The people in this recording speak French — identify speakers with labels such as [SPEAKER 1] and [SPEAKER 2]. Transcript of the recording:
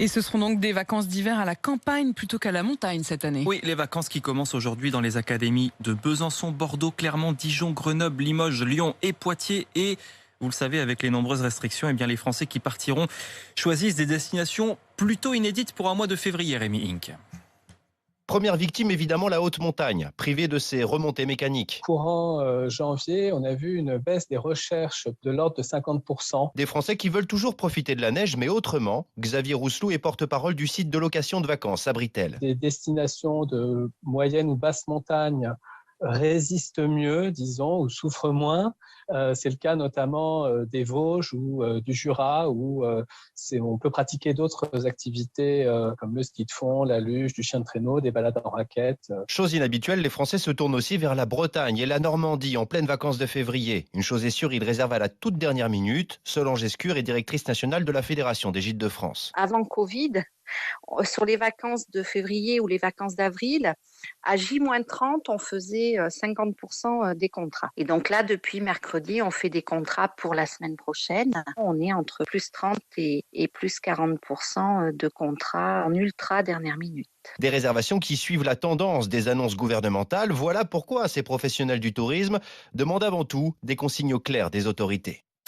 [SPEAKER 1] Et ce seront donc des vacances d'hiver à la campagne plutôt qu'à la montagne cette année.
[SPEAKER 2] Oui, les vacances qui commencent aujourd'hui dans les académies de Besançon, Bordeaux, Clermont, Dijon, Grenoble, Limoges, Lyon et Poitiers. Et vous le savez, avec les nombreuses restrictions, eh bien, les Français qui partiront choisissent des destinations plutôt inédites pour un mois de février, Rémi Inc.
[SPEAKER 3] Première victime, évidemment, la haute montagne, privée de ses remontées mécaniques.
[SPEAKER 4] Courant janvier, on a vu une baisse des recherches de l'ordre de 50%.
[SPEAKER 3] Des Français qui veulent toujours profiter de la neige, mais autrement. Xavier Rousselou est porte-parole du site de location de vacances, Abritel.
[SPEAKER 4] Des destinations de moyenne ou basse montagne résistent mieux, disons, ou souffrent moins. C'est le cas notamment des Vosges ou du Jura, où on peut pratiquer d'autres activités comme le ski de fond, la luge, du chien de traîneau, des balades en raquette.
[SPEAKER 3] Chose inhabituelle, les Français se tournent aussi vers la Bretagne et la Normandie en pleines vacances de février. Une chose est sûre, ils réservent à la toute dernière minute. Solange Escure est directrice nationale de la Fédération des Gîtes de France.
[SPEAKER 5] Avant Covid, sur les vacances de février ou les vacances d'avril, à J-30, on faisait 50% des contrats. Et donc là, depuis mercredi, on fait des contrats pour la semaine prochaine. On est entre plus 30 et plus 40% de contrats en ultra dernière minute.
[SPEAKER 3] Des réservations qui suivent la tendance des annonces gouvernementales. Voilà pourquoi ces professionnels du tourisme demandent avant tout des consignes claires des autorités.